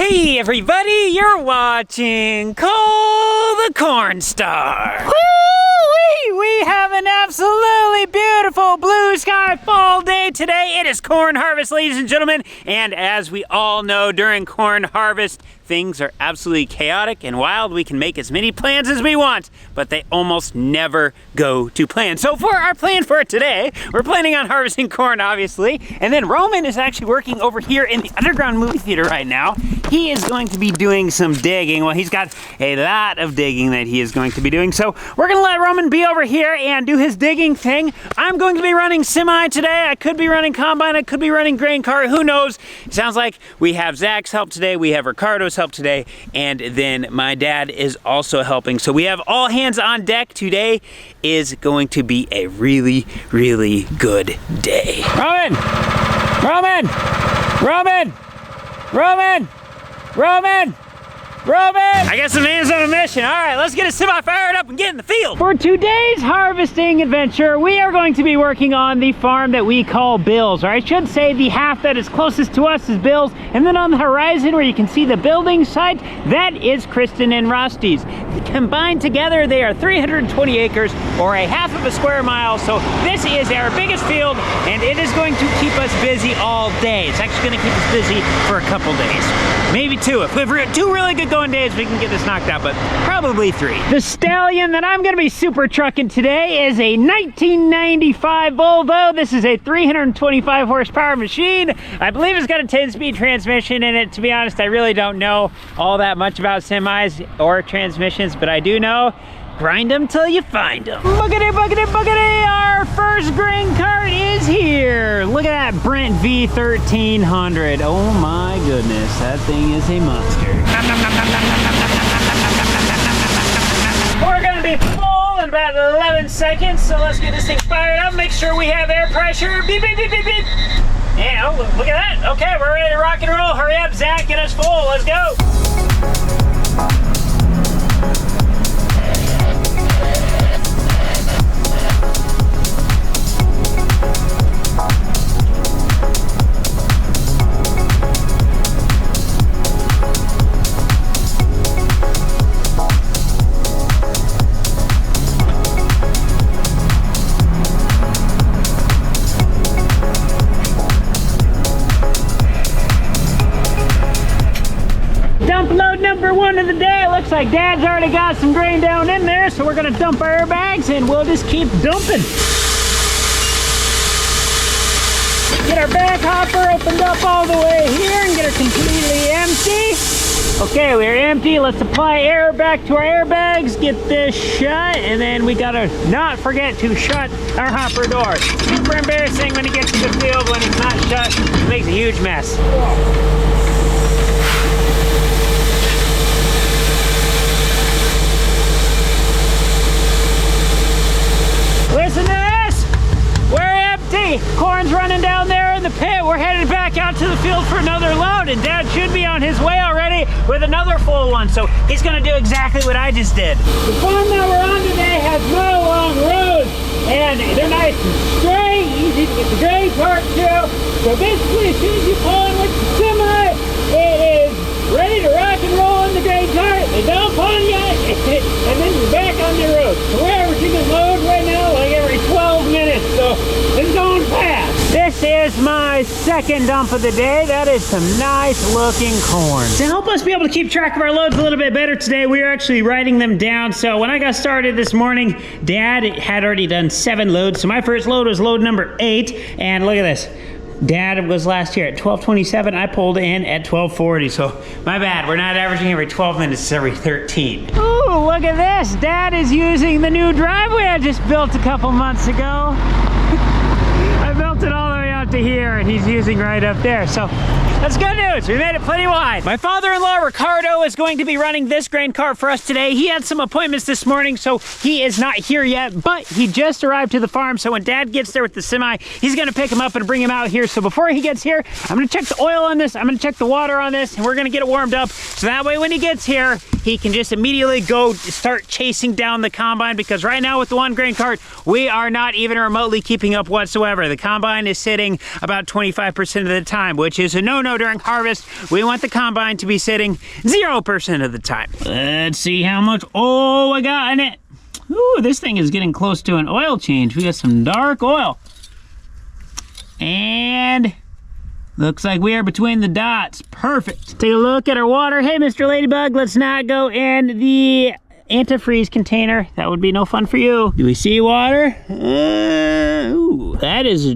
Hey everybody, you're watching Cole the Corn Star. Woo-wee! We have an absolutely beautiful blue sky fall day today. It is corn harvest, ladies and gentlemen, and as we all know, during corn harvest, things are absolutely chaotic and wild. We can make as many plans as we want, but they almost never go to plan. So for our plan for today, we're planning on harvesting corn, obviously, and then Roman is actually working over here in the underground movie theater right now. He is going to be doing some digging. Well, he's got a lot of digging that he is going to be doing. So we're gonna let Roman be over here and do his digging thing. I'm going to be running semi today. I could be running combine, I could be running grain cart, who knows? It sounds like we have Zach's help today, we have Ricardo's help today, and then my dad is also helping. So we have all hands on deck. Today is going to be a really, really good day. Roman! Roman! Roman! Roman! Roman! Roman! I got some hands on a mission. All right, let's get a semi fired up and get in the field. For today's harvesting adventure, we are going to be working on the farm that we call Bill's, or I should say the half that is closest to us is Bill's, and then on the horizon where you can see the building site, that is Kristen and Rusty's. Combined together, they are 320 acres, or a half of a square mile, so this is our biggest field, and it is going to keep us busy all day. It's actually going to keep us busy for a couple days. Maybe two. If we have two really good going days, we can get this knocked out, but probably three. The stallion that I'm gonna be super trucking today is a 1995 Volvo. This is a 325 horsepower machine. I believe it's got a 10-speed transmission in it. To be honest, I really don't know all that much about semis or transmissions, but I do know grind them till you find them. Boogity, boogity, boogity! Our first grain cart is here. Look at that Brent V1300. Oh my goodness, that thing is a monster. We're gonna be full in about 11 seconds, so let's get this thing fired up. Make sure we have air pressure. Beep, beep, beep, beep, beep. And oh, look at that. Okay, we're ready to rock and roll. Hurry up, Zach, get us full. Let's go. Dump load number one of the day. It looks like Dad's already got some grain down in there, so we're gonna dump our airbags and we'll just keep dumping. Get our back hopper opened up all the way here and get her completely empty. Okay, we're empty. Let's apply air back to our airbags, get this shut, and then we gotta not forget to shut our hopper door. Super embarrassing when you get to the field when it's not shut. It makes a huge mess. Listen to this, we're empty. Corn's running down there in the pit. We're headed back out to the field for another load, and Dad should be on his way already with another full one, so he's gonna do exactly what I just did. The farm that we're on today has no long roads, and they're nice and straight, easy to get the grain cart to. So basically, as soon as you pull in with the semi, it is ready to rock and roll in the grain cart. They dump on you, and then you're back on the road. So we're averaging a load right now like every 12 minutes, so it's going fast. This is my second dump of the day. That is some nice looking corn. To help us be able to keep track of our loads a little bit better today, we are actually writing them down. So when I got started this morning, Dad had already done 7 loads. So my first load was load number 8, and look at this. Dad was last year at 12:27. I pulled in at 12:40, so my bad. We're not averaging every 12 minutes, it's every 13. Ooh, look at this. Dad is using the new driveway I just built a couple months ago. I built it all the way out to here, and he's using right up there. So that's good news. We made it plenty wide. My father-in-law, Ricardo, is going to be running this grain cart for us today. He had some appointments this morning, so he is not here yet, but he just arrived to the farm. So when Dad gets there with the semi, he's gonna pick him up and bring him out here. So before he gets here, I'm gonna check the oil on this, I'm gonna check the water on this, and we're gonna get it warmed up. So that way when he gets here, he can just immediately go start chasing down the combine, because right now with the 1 grain cart, we are not even remotely keeping up whatsoever. The combine is sitting about 25% of the time, which is a no-no during harvest. We want the combine to be sitting 0% of the time. Let's see how much oil I got in it. Ooh, this thing is getting close to an oil change. We got some dark oil. And looks like we are between the dots. Perfect. Take a look at our water. Hey, Mr. Ladybug, let's not go in the antifreeze container. That would be no fun for you. Do we see water? Ooh, that is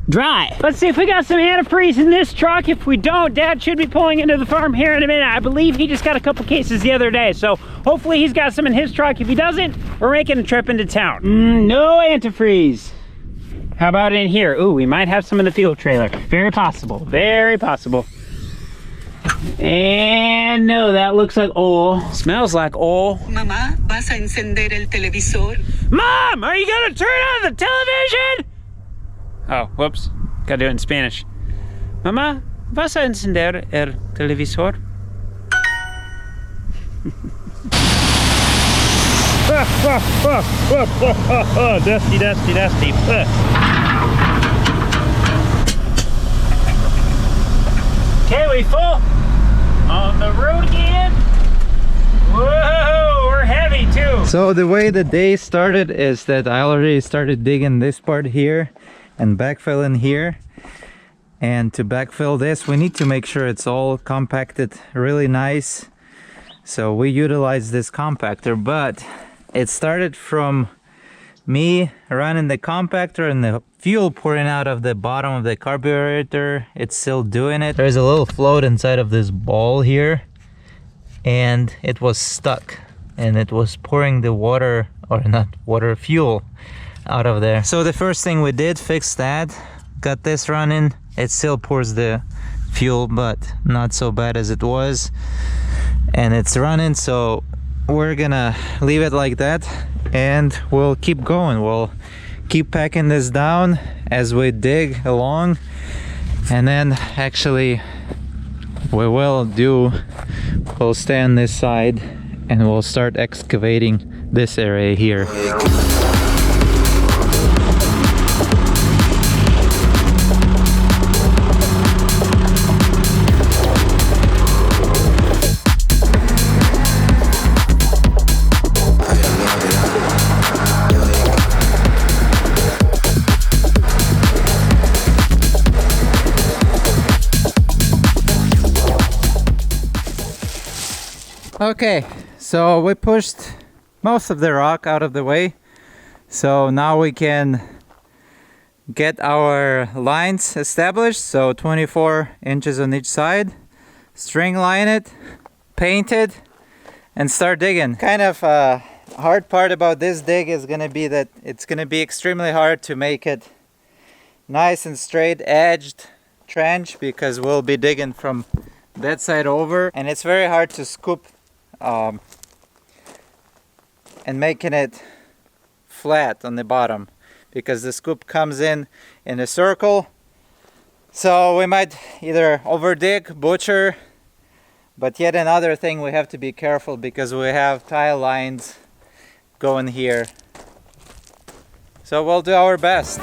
dry. Let's see if we got some antifreeze in this truck. If we don't, Dad should be pulling into the farm here in a minute. I believe he just got a couple cases the other day, so hopefully he's got some in his truck. If he doesn't, we're making a trip into town. No antifreeze. How about in here? Ooh, we might have some in the fuel trailer. Very possible, very possible. And no, that looks like oil. Smells like oil. Mamá, ¿vas a encender el televisor? Mom, are you gonna turn on the television? Oh, whoops. Gotta do it in Spanish. Mamá, ¿vas a encender el televisor? Dusty, dusty, dusty. Okay, we full? On the road again? Whoa, we're heavy too. So the way the day started is that I already started digging this part here and backfill in here. And to backfill this, we need to make sure it's all compacted really nice. So we utilize this compactor, but it started from me running the compactor and the fuel pouring out of the bottom of the carburetor. It's still doing it. There's a little float inside of this ball here, and it was stuck, and it was pouring the water, or not water, fuel out of there. So the first thing we did, fix that, got this running. It still pours the fuel, but not so bad as it was, and it's running. So we're gonna leave it like that, and we'll keep going. We'll keep packing this down as we dig along, and then actually we'll stay on this side and we'll start excavating this area here. Okay, so we pushed most of the rock out of the way, so now we can get our lines established. So 24 inches on each side, string line it, paint it, and start digging. Kind of hard part about this dig is gonna be that it's gonna be extremely hard to make it nice and straight edged trench, because we'll be digging from that side over, and it's very hard to scoop and making it flat on the bottom, because the scoop comes in a circle. So we might either over dig, butcher, but yet another thing, we have to be careful because we have tile lines going here. So we'll do our best.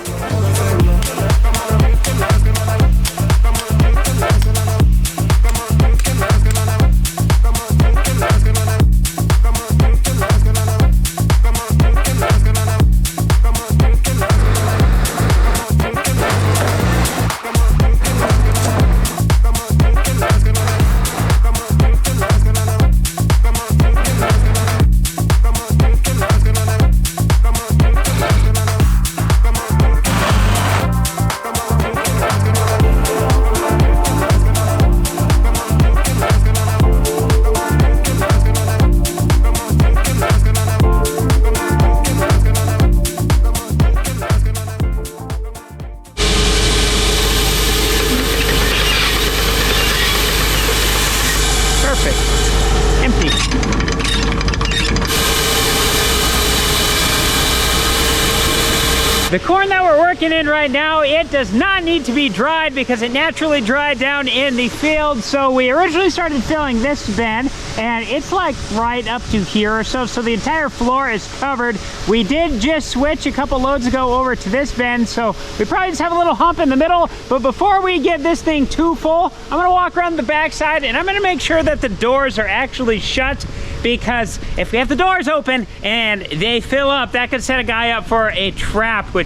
The corn that we're working in right now, it does not need to be dried because it naturally dried down in the field. So we originally started filling this bin, and it's like right up to here or so. So the entire floor is covered. We did just switch a couple loads ago over to this bin, so we probably just have a little hump in the middle. But before we get this thing too full, I'm gonna walk around the backside and I'm gonna make sure that the doors are actually shut, because if we have the doors open and they fill up, that could set a guy up for a trap, which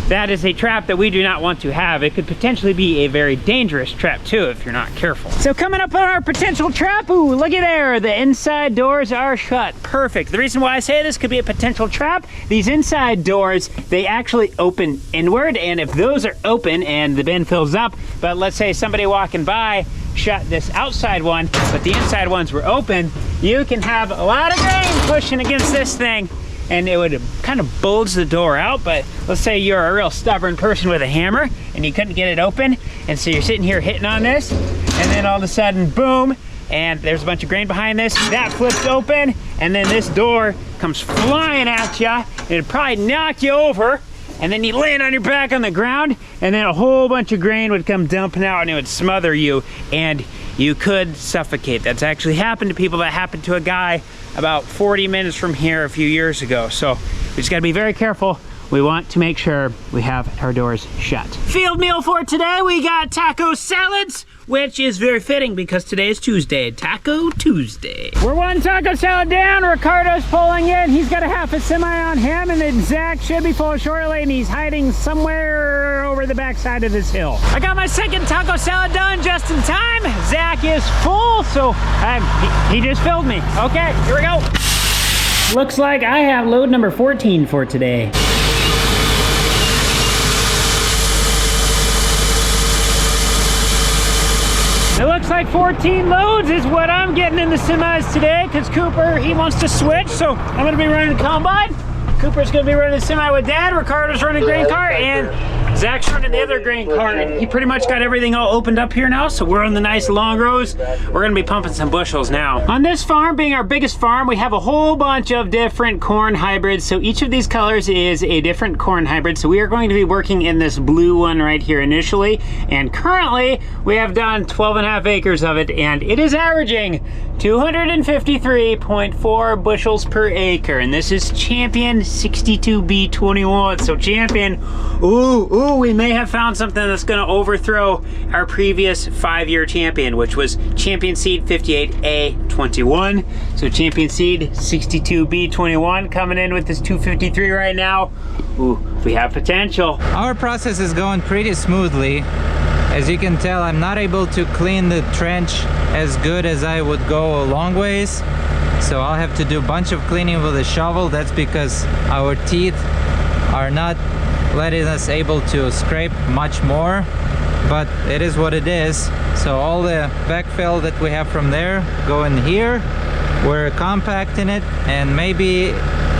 that is a trap that we do not want to have. It could potentially be a very dangerous trap too if you're not careful. So coming up on our potential trap, ooh, looky there, the inside doors are shut. Perfect. The reason why I say this could be a potential trap, these inside doors, they actually open inward, and if those are open and the bin fills up, but let's say somebody walking by shut this outside one, but the inside ones were open, you can have a lot of grain pushing against this thing, and it would kind of bulge the door out. But let's say you're a real stubborn person with a hammer and you couldn't get it open, and so you're sitting here hitting on this, and then all of a sudden, boom, and there's a bunch of grain behind this, that flips open, and then this door comes flying at you, and it'd probably knock you over, and then you land on your back on the ground, and then a whole bunch of grain would come dumping out and it would smother you, and you could suffocate. That's actually happened to people. That happened to a guy about 40 minutes from here a few years ago. So we just gotta be very careful. We want to make sure we have our doors shut. Field meal for today, we got taco salads, which is very fitting because today is Tuesday, Taco Tuesday. We're one taco salad down, Ricardo's pulling in. He's got a half a semi on him, and then Zach should be full shortly, and he's hiding somewhere over the backside of this hill. I got my second taco salad done just in time. Zach is full, so he just filled me. Okay, here we go. Looks like I have load number 14 for today. It looks like 14 loads is what I'm getting in the semis today, because Cooper, he wants to switch, so I'm gonna be running the combine. Cooper's gonna be running the semi with Dad, Ricardo's running grain cart, and Zach's running the other grain cart. And he pretty much got everything all opened up here now, so we're on the nice long rows. We're gonna be pumping some bushels now. On this farm, being our biggest farm, we have a whole bunch of different corn hybrids, so each of these colors is a different corn hybrid. So we are going to be working in this blue one right here initially, and currently we have done 12.5 acres of it, and it is averaging 253.4 bushels per acre, and this is Champion 62B21. So Champion, ooh, we may have found something that's gonna overthrow our previous 5-year champion, which was Champion Seed 58A21. So Champion Seed 62B21 coming in with this 253 right now. Ooh, we have potential. Our process is going pretty smoothly. As you can tell, I'm not able to clean the trench as good as I would go a long ways. So I'll have to do a bunch of cleaning with a shovel. That's because our teeth are not letting us able to scrape much more, but it is what it is. So all the backfill that we have from there go in here. We're compacting it, and maybe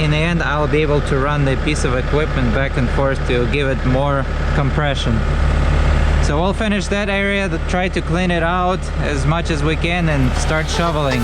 in the end I'll be able to run the piece of equipment back and forth to give it more compression. So we'll finish that area, try to clean it out as much as we can, and start shoveling.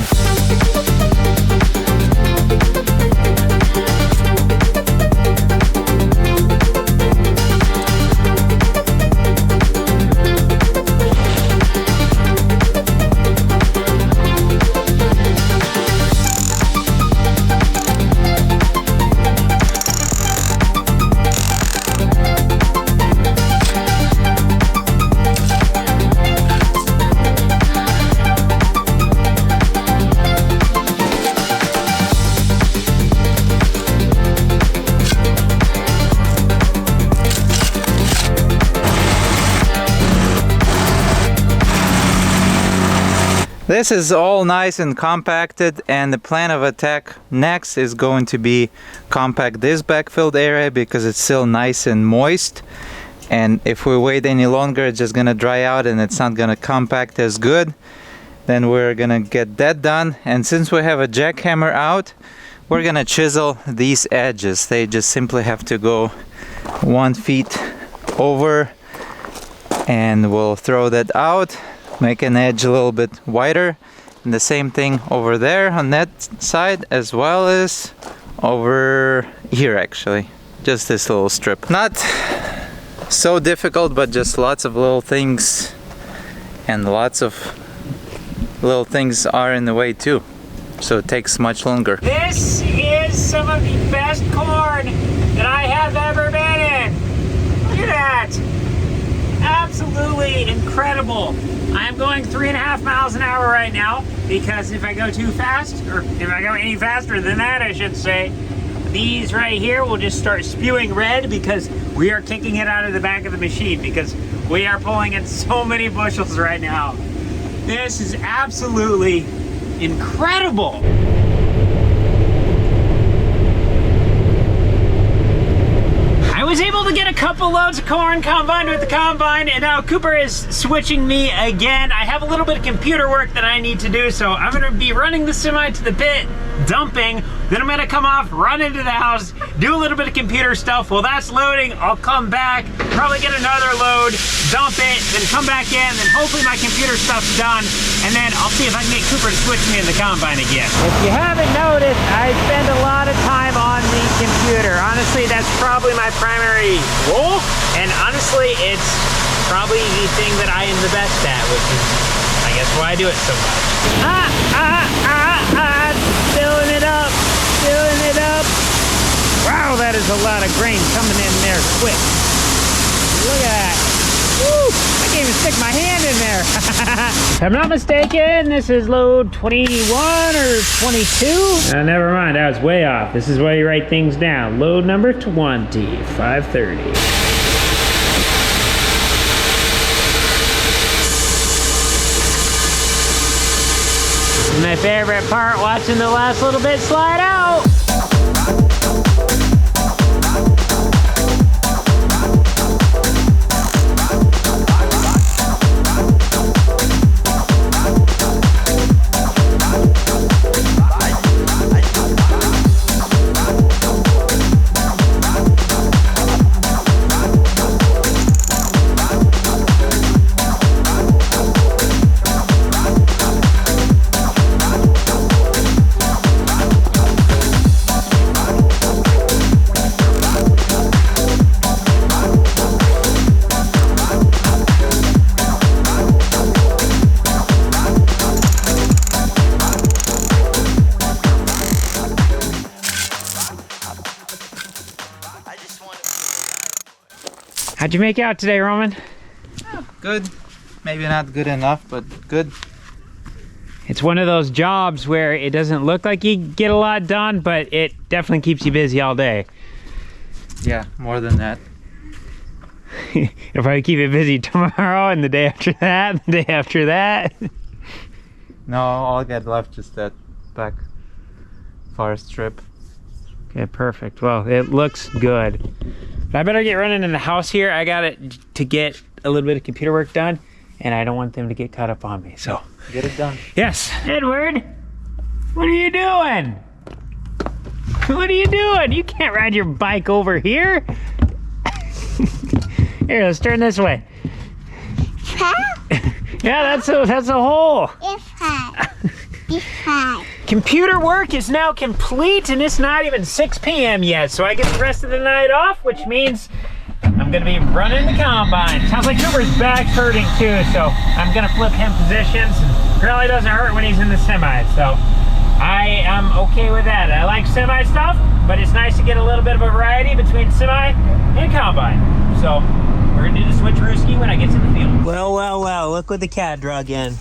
This is all nice and compacted, and the plan of attack next is going to be compact this backfilled area because it's still nice and moist, and if we wait any longer it's just gonna dry out and it's not gonna compact as good. Then we're gonna get that done, and since we have a jackhammer out, we're gonna chisel these edges. They just simply have to go 1 feet over, and we'll throw that out, make an edge a little bit wider, and the same thing over there on that side as well as over here actually. just this little strip. Not so difficult, but just lots of little things, and lots of little things are in the way too, so it takes much longer. This is some of the best corn that I have ever been in. Look at that. Absolutely incredible. I'm going 3.5 miles an hour right now because if I go too fast, or if I go any faster than that, I should say, these right here will just start spewing red because we are kicking it out of the back of the machine because we are pulling in so many bushels right now. This is absolutely incredible. I was able to get a couple loads of corn combined with the combine, and now Cooper is switching me again. I have a little bit of computer work that I need to do, so I'm gonna be running the semi to the pit, dumping, then I'm gonna come off, run into the house, do a little bit of computer stuff. While that's loading, I'll come back, probably get another load, dump it, then come back in, then hopefully my computer stuff's done, and then I'll see if I can get Cooper to switch me in the combine again. If you haven't noticed, I spend a lot of time on the computer. Honestly, that's probably my primary role, and honestly, it's probably the thing that I am the best at, which is, I guess, why I do it so much. Filling it up, filling it up. Wow, that is a lot of grain coming in there quick. Look at that. Woo, I can't even stick my hand in there. If I'm not mistaken, this is load 21 or 22. Never mind, I was way off. This is why you write things down. Load number 20, 530. This is my favorite part, watching the last little bit slide out. How'd you make out today, Roman? Good. Maybe not good enough, but good. It's one of those jobs where it doesn't look like you get a lot done, but it definitely keeps you busy all day. Yeah, more than that. If I keep it busy tomorrow and the day after that, the day after that. No, all I get left is that back far strip. Okay, perfect. Well, it looks good. But I better get running in the house here. I got it to get a little bit of computer work done, and I don't want them to get caught up on me, so. Get it done. Yes. Edward, what are you doing? What are you doing? You can't ride your bike over here. Here, let's turn this way. Yeah, that's a hole. Computer work is now complete, and it's not even 6 p.m. yet, so I get the rest of the night off, which means I'm gonna be running the combine. Sounds like Cooper's back's hurting too, so I'm gonna flip him positions. Really doesn't hurt when he's in the semi, so I am okay with that. I like semi stuff, but it's nice to get a little bit of a variety between semi and combine. So we're gonna do the switcherooski when I get to the field. Well, well, well, look what the cat drug in.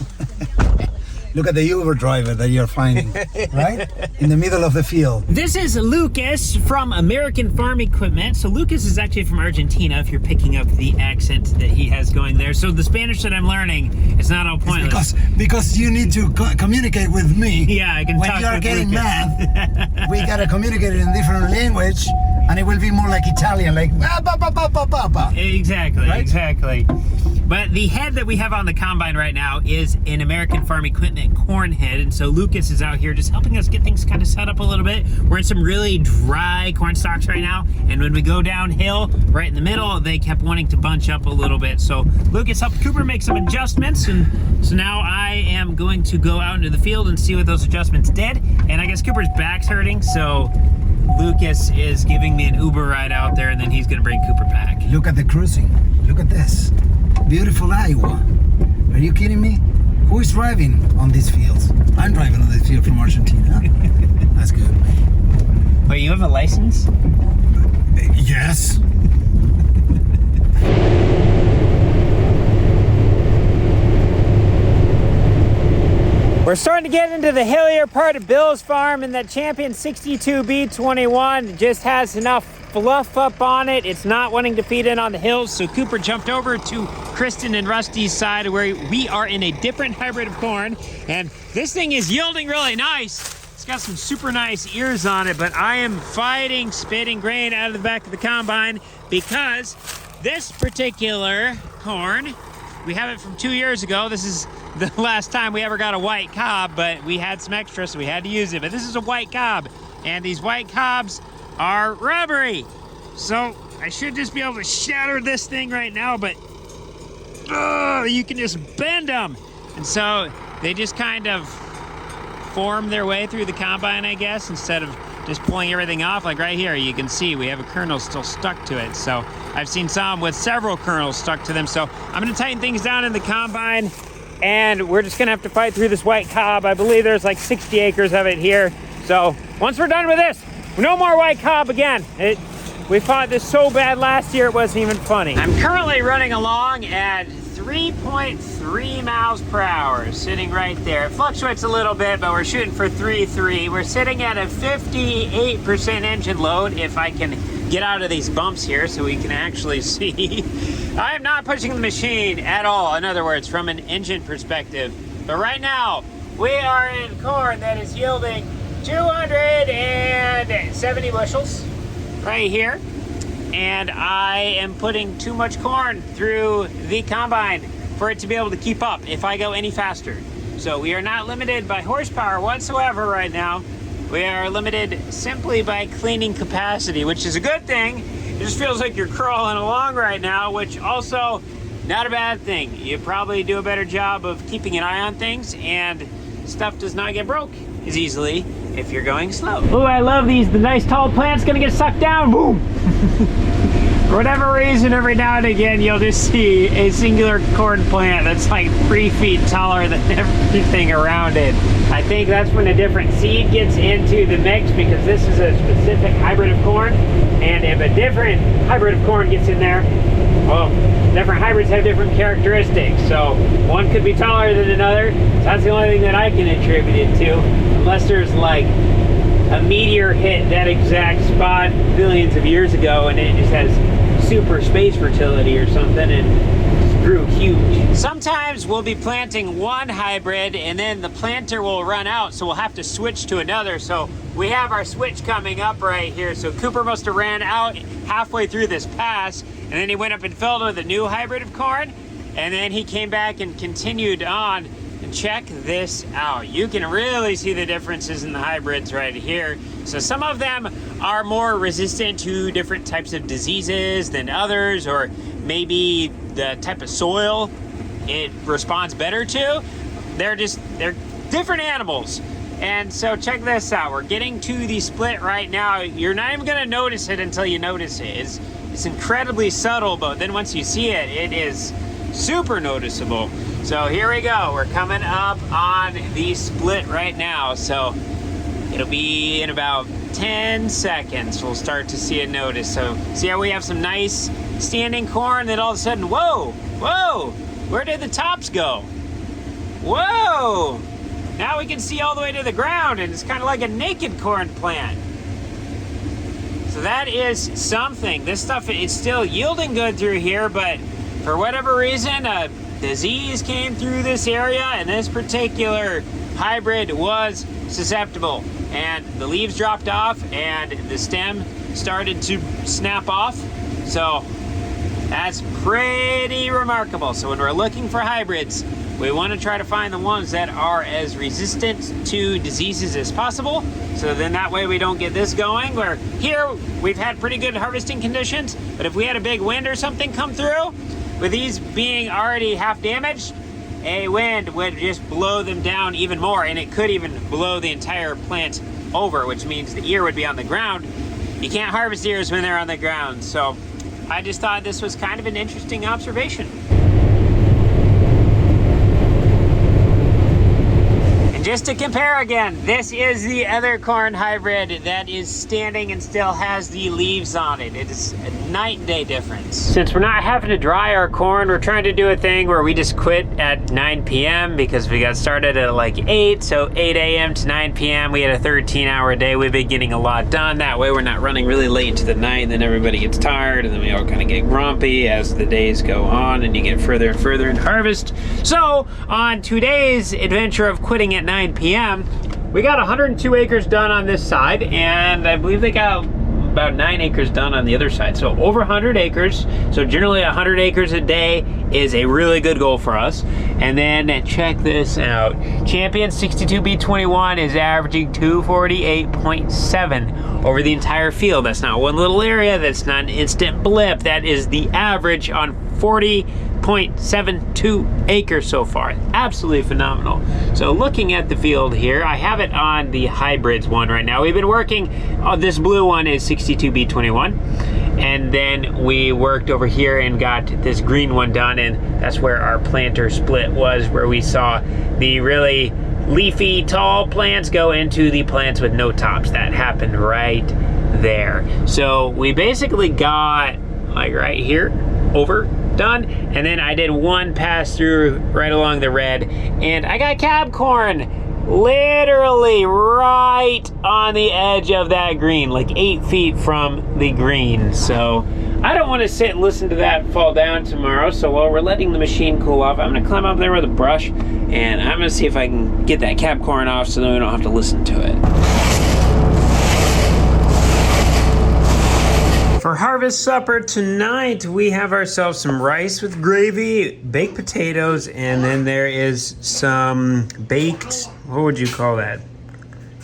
Look at the Uber driver that you're finding, right? In the middle of the field. This is Lucas from American Farm Equipment. So Lucas is actually from Argentina, if you're picking up the accent that he has going there. So the Spanish that I'm learning is not all pointless. Because you need to communicate with me. Yeah, I can talk When you are with getting Lucas. mad, we gotta communicate in different language, and it will be more like Italian, like ba ba ba ba ba ba ba. Exactly, Right? exactly. But the head that we have on the combine right now is an American Farm Equipment corn head, and so Lucas is out here just helping us get things kind of set up a little bit. We're in some really dry corn stalks right now, and when we go downhill, right in the middle, they kept wanting to bunch up a little bit. So Lucas helped Cooper make some adjustments, and so now I am going to go out into the field and see what those adjustments did. And I guess Cooper's back's hurting, so Lucas is giving me an Uber ride out there, and then he's gonna bring Cooper back. Look at the cruising. Look at this. Beautiful Iowa. Are you kidding me? Who is driving on these fields? I'm driving on this field from Argentina. That's good. Wait, you have a license? Yes. We're starting to get into the hillier part of Bill's farm, and that Champion 62B21 just has enough fluff up on it. It's not wanting to feed in on the hills, so Cooper jumped over to Kristen and Rusty's side where we are in a different hybrid of corn, and this thing is yielding really nice. It's got some super nice ears on it, but I am fighting spitting grain out of the back of the combine because this particular corn, we have it from 2 years ago. This is the last time we ever got a white cob, but we had some extra, so we had to use it. But this is a white cob, and these white cobs are rubbery. So I should just be able to shatter this thing right now, but you can just bend them. And so they just kind of form their way through the combine, I guess, instead of just pulling everything off. Like right here, you can see we have a kernel still stuck to it. So I've seen some with several kernels stuck to them. So I'm gonna tighten things down in the combine, and we're just gonna have to fight through this white cob. I believe there's like 60 acres of it here. So once we're done with this, no more white cob again. We fought this so bad last year, it wasn't even funny. I'm currently running along at 3.3 miles per hour, sitting right there. It fluctuates a little bit, but we're shooting for 3.3. We're sitting at a 58% engine load, if I can get out of these bumps here so we can actually see. I am not pushing the machine at all, in other words, from an engine perspective. But right now, we are in corn that is yielding 270 bushels right here. And I am putting too much corn through the combine for it to be able to keep up if I go any faster. So we are not limited by horsepower whatsoever right now. We are limited simply by cleaning capacity, which is a good thing. It just feels like you're crawling along right now, which also not a bad thing. You probably do a better job of keeping an eye on things, and stuff does not get broke as easily if you're going slow. Oh, I love these. The nice tall plant's gonna get sucked down. Boom! For whatever reason, every now and again, you'll just see a singular corn plant that's like 3 feet taller than everything around it. I think that's when a different seed gets into the mix, because this is a specific hybrid of corn. And if a different hybrid of corn gets in there, well, different hybrids have different characteristics. So one could be taller than another. So that's the only thing that I can attribute it to, unless there's like a meteor hit that exact spot billions of years ago and it just has super space fertility or something and just grew huge. Sometimes we'll be planting one hybrid and then the planter will run out, so we'll have to switch to another. So we have our switch coming up right here. So Cooper must have ran out halfway through this pass, and then he went up and filled with a new hybrid of corn, and then he came back and continued on. And check this out. You can really see the differences in the hybrids right here. So some of them are more resistant to different types of diseases than others, or maybe the type of soil it responds better to. They're different animals. And so check this out. We're getting to the split right now. You're not even gonna notice it until you notice it. It's incredibly subtle, but then once you see it, it is super noticeable. So here we go. We're coming up on the split right now. So it'll be in about 10 seconds. We'll start to see a notice. So see how we have some nice standing corn, then all of a sudden, whoa, whoa, where did the tops go? Whoa! Now we can see all the way to the ground, and it's kind of like a naked corn plant. So that is something. This stuff is still yielding good through here, but for whatever reason, disease came through this area, and this particular hybrid was susceptible, and the leaves dropped off and the stem started to snap off. So that's pretty remarkable. So when we're looking for hybrids, we want to try to find the ones that are as resistant to diseases as possible. So then that way we don't get this going, where here we've had pretty good harvesting conditions, but if we had a big wind or something come through, with these being already half damaged, a wind would just blow them down even more, and it could even blow the entire plant over, which means the ear would be on the ground. You can't harvest ears when they're on the ground. So I just thought this was kind of an interesting observation. And just to compare again, this is the other corn hybrid that is standing and still has the leaves on it. It is a night and day difference. Since we're not having to dry our corn, we're trying to do a thing where we just quit at 9 p.m. because we got started at like 8, so 8 a.m. to 9 p.m. We had a 13-hour day. We've been getting a lot done. That way we're not running really late into the night, and then everybody gets tired, and then we all kind of get grumpy as the days go on, and you get further and further in harvest. So on today's adventure of quitting at 9 p.m., we got 102 acres done on this side, and I believe they got about 9 acres done on the other side. So over 100 acres. So generally 100 acres a day is a really good goal for us. And then check this out. Champion 62B21 is averaging 248.7 over the entire field. That's not one little area. That's not an instant blip. That is the average on 40.72 acres so far. Absolutely phenomenal. So looking at the field here, I have it on the hybrids one right now. We've been working, this blue one is 62B21. And then we worked over here and got this green one done, and that's where our planter split was, where we saw the really leafy tall plants go into the plants with no tops. That happened right there. So we basically got like right here over done, and then I did one pass through right along the red, and I got cab corn literally right on the edge of that green, like 8 feet from the green. So I don't want to sit and listen to that fall down tomorrow. So while we're letting the machine cool off, I'm gonna climb up there with a brush, and I'm gonna see if I can get that cab corn off so then we don't have to listen to it. For harvest supper tonight, we have ourselves some rice with gravy, baked potatoes, and then there is some baked, what would you call that?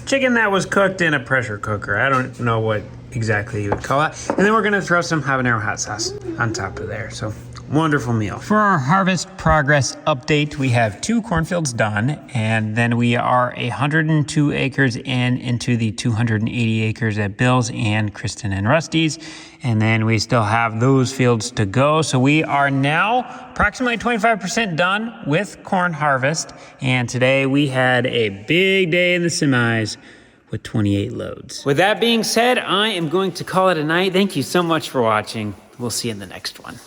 Chicken that was cooked in a pressure cooker. I don't know what exactly you would call it. And then we're gonna throw some habanero hot sauce on top of there. So wonderful meal. For our harvest progress update, we have 2 cornfields done, and then we are 102 acres into the 280 acres at Bill's and Kristen and Rusty's, and then we still have those fields to go. So we are now approximately 25% done with corn harvest, and today we had a big day in the semis with 28 loads. With that being said, I am going to call it a night. Thank you so much for watching. We'll see you in the next one.